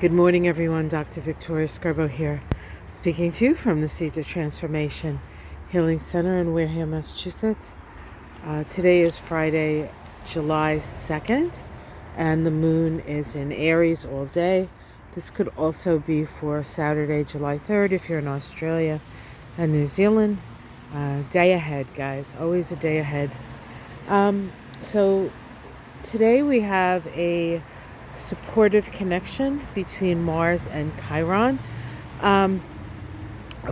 Good morning, everyone. Dr. Victoria Scarbo here, speaking to you from the Seeds of Transformation Healing Center in Wareham, Massachusetts. Today is Friday, July 2nd, and the moon is in Aries all day. This could also be for Saturday, July 3rd, if you're in Australia and New Zealand. Day ahead, guys. Always a day ahead. So today we have a supportive connection between Mars and Chiron. Of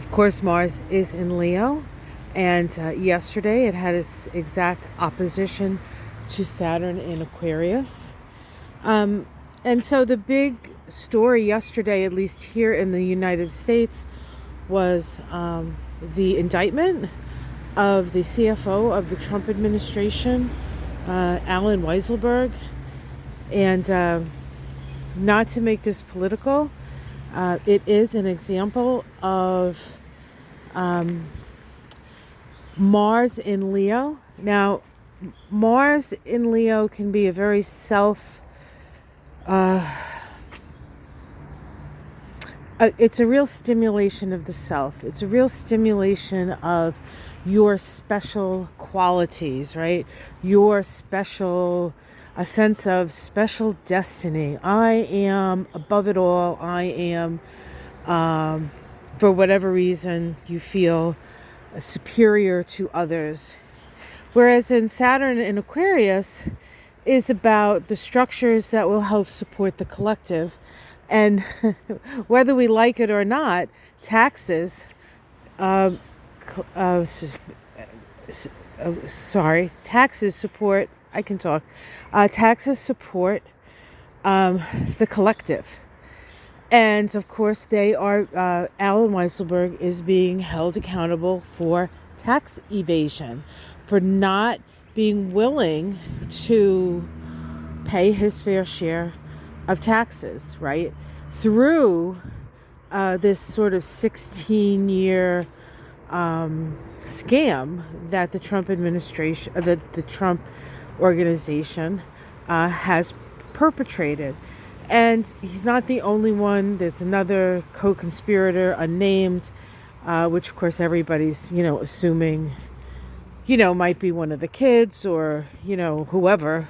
course, Mars is in Leo, and yesterday it had its exact opposition to Saturn in Aquarius. And so the big story yesterday, at least here in the United States, was the indictment of the CFO of the Trump administration, Alan Weisselberg. And not to make this political, it is an example of Mars in Leo. Now, Mars in Leo can be a very it's a real stimulation of the self. It's a real stimulation of your special qualities, right? A sense of special destiny. I am above it all. I am, for whatever reason, you feel superior to others. Whereas in Saturn in Aquarius is about the structures that will help support the collective. And whether we like it or not, taxes, taxes support, I can talk. Taxes support the collective. And of course, Alan Weisselberg is being held accountable for tax evasion, for not being willing to pay his fair share of taxes, right? Through this sort of 16-year scam that the Trump administration, the Trump organization has perpetrated. And he's not the only one. There's another co-conspirator, unnamed, which of course everybody's, assuming, might be one of the kids or, whoever,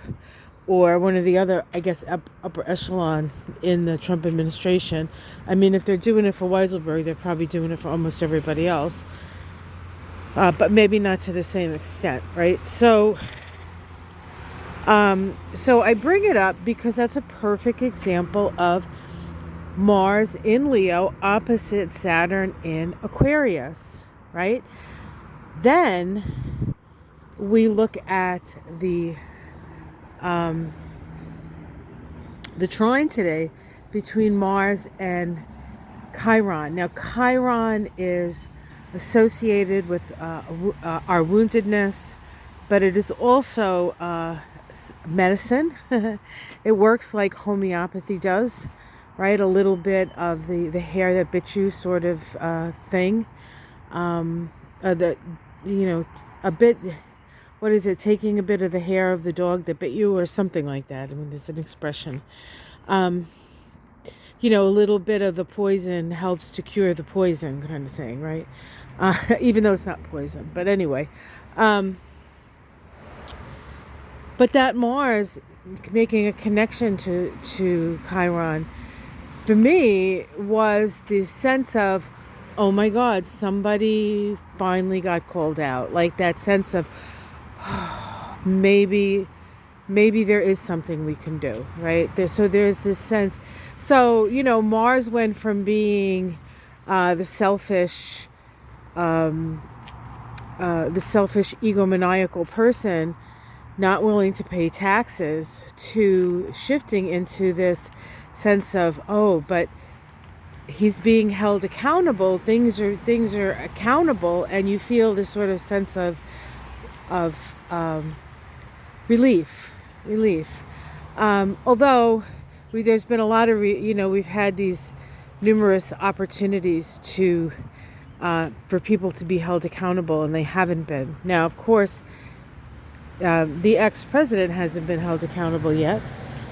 or one of the other, I guess, upper echelon in the Trump administration. I mean, if they're doing it for Weisselberg, they're probably doing it for almost everybody else. But maybe not to the same extent, right? So I bring it up because that's a perfect example of Mars in Leo opposite Saturn in Aquarius, right? Then we look at the trine today between Mars and Chiron. Now, Chiron is associated with our woundedness, but it is also medicine. It works like homeopathy does, right? A little bit of the hair that bit you sort of thing. A bit, what is it? Taking a bit of the hair of the dog that bit you or something like that. I mean, there's an expression. A little bit of the poison helps to cure the poison kind of thing, right? Even though it's not poison. But anyway, but that Mars making a connection to Chiron, for me, was the sense of, oh my God, somebody finally got called out. Like that sense of, maybe there is something we can do, right? So there's this sense. So, Mars went from being the selfish egomaniacal person, not willing to pay taxes, to shifting into this sense of, but he's being held accountable. Things are accountable, and you feel this sort of sense of relief. Although there's been a lot of we've had these numerous opportunities to for people to be held accountable, and they haven't been. Now, of course, the ex-president hasn't been held accountable yet.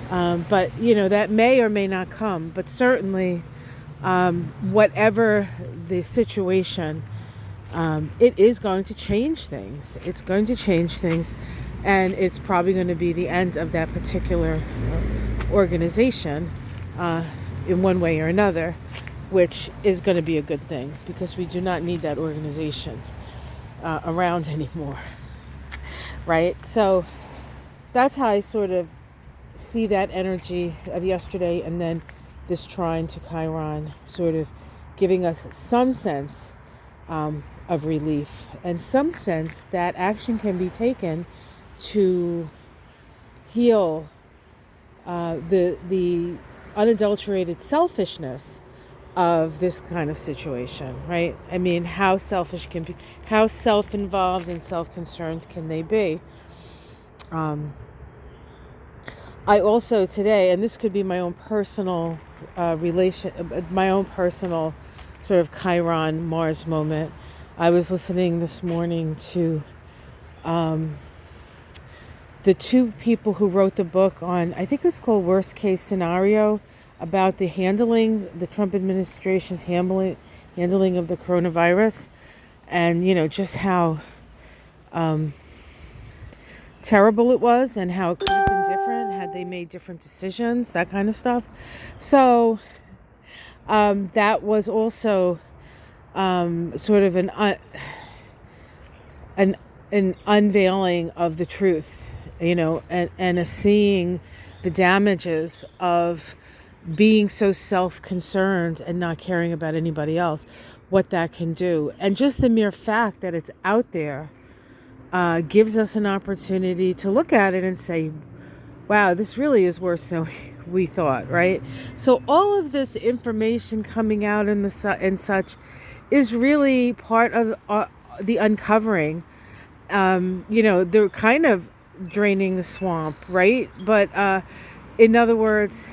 But, that may or may not come. But certainly, whatever the situation, it is going to change things. It's going to change things. And it's probably going to be the end of that particular organization in one way or another, which is going to be a good thing because we do not need that organization around anymore. Right? So that's how I sort of see that energy of yesterday, and then this trine to Chiron sort of giving us some sense of relief and some sense that action can be taken to heal the unadulterated selfishness of this kind of situation, right? I mean, how selfish can be, how self-involved and self-concerned can they be? I also today, and this could be my own personal my own personal sort of Chiron Mars moment. I was listening this morning to the two people who wrote the book on, I think it's called Worst Case Scenario, about the Trump administration's handling of the coronavirus, and just how terrible it was and how it could have been different had they made different decisions, that kind of stuff. So that was also sort of an unveiling of the truth, and a seeing the damages of being so self-concerned and not caring about anybody else, what that can do. And just the mere fact that it's out there gives us an opportunity to look at it and say, wow, this really is worse than we thought, right? So all of this information coming out and such is really part of the uncovering. They're kind of draining the swamp, right? But in other words,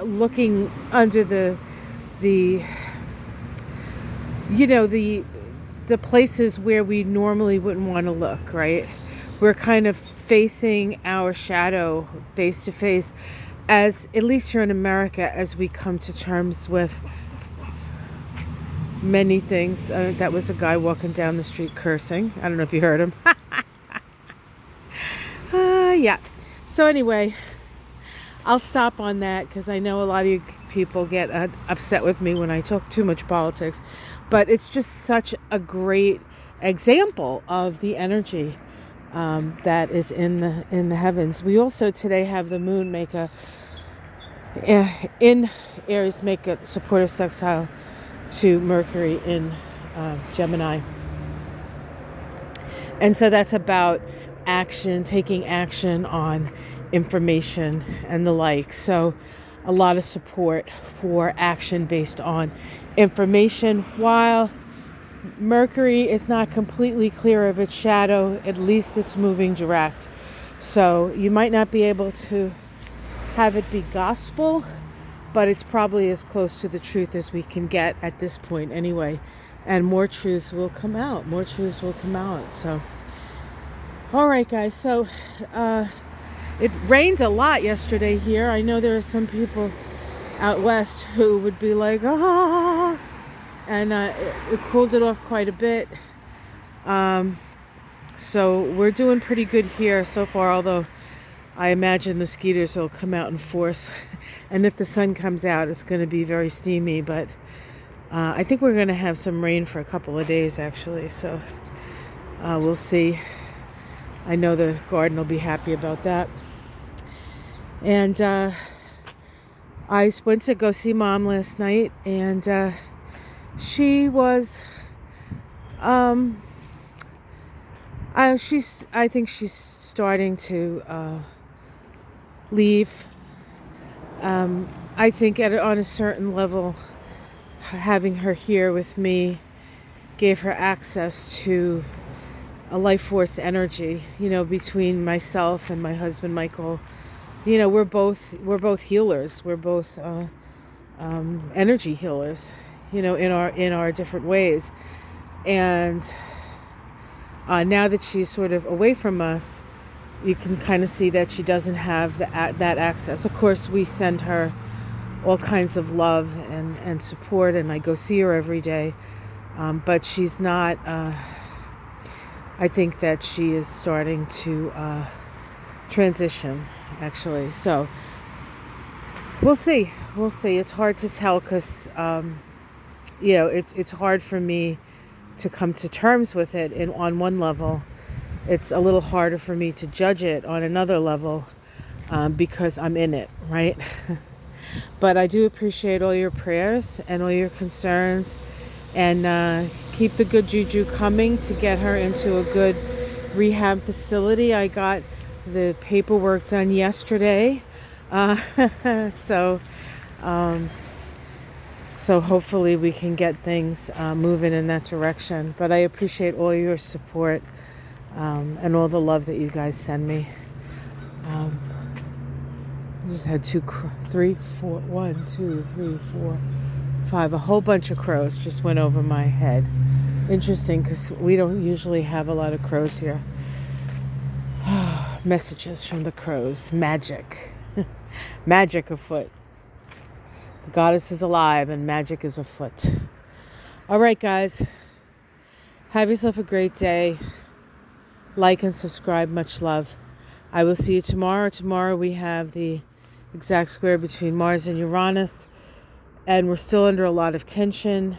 looking under the places where we normally wouldn't want to look, right? We're kind of facing our shadow face to face, as at least here in America, as we come to terms with many things. That was a guy walking down the street cursing. I don't know if you heard him. Yeah. So anyway, I'll stop on that because I know a lot of you people get upset with me when I talk too much politics. But it's just such a great example of the energy that is in the heavens. We also today have the moon in Aries make a supportive sextile to Mercury in Gemini. And so that's about action, taking action on information and the like. So a lot of support for action based on information, while Mercury is not completely clear of its shadow. At least it's moving direct. So you might not be able to have it be gospel, but it's probably as close to the truth as we can get at this point anyway. And more truths will come out. So, all right, guys. So it rained a lot yesterday here. I know there are some people out west who would be like, and it cooled it off quite a bit. So we're doing pretty good here so far, although I imagine mosquitoes will come out in force. And if the sun comes out, it's going to be very steamy. But I think we're going to have some rain for a couple of days, actually. So we'll see. I know the garden will be happy about that. And I went to go see Mom last night, and she was, I think she's starting to leave. I think on a certain level, having her here with me gave her access to a life force energy, between myself and my husband, Michael. We're both healers. We're both energy healers, in our different ways. And now that she's sort of away from us, you can kind of see that she doesn't have that access. Of course, we send her all kinds of love and support, and I go see her every day. But she's not, I think that she is starting to transition, actually. So we'll see. We'll see. It's hard to tell because, it's hard for me to come to terms with it on one level. It's a little harder for me to judge it on another level because I'm in it, right? But I do appreciate all your prayers and all your concerns, and keep the good juju coming to get her into a good rehab facility. I got the paperwork done yesterday, so hopefully we can get things moving in that direction. But I appreciate all your support and all the love that you guys send me. I just had 5, a whole bunch of crows just went over my head. Interesting, because we don't usually have a lot of crows here. Messages from the crows. Magic. Magic afoot. The goddess is alive and magic is afoot. All right, guys. Have yourself a great day. Like and subscribe. Much love. I will see you tomorrow. Tomorrow we have the exact square between Mars and Uranus, and we're still under a lot of tension.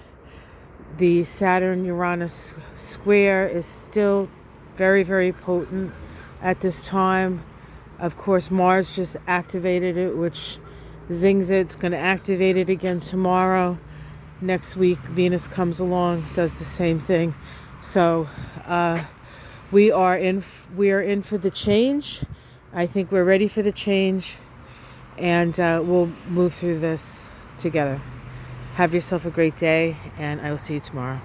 The Saturn-Uranus square is still very, very potent at this time. Of course, Mars just activated it, which zings it. It's going to activate it again tomorrow. Next week, Venus comes along, does the same thing. So we are in for the change. I think we're ready for the change, and we'll move through this together. Have yourself a great day, and I will see you tomorrow.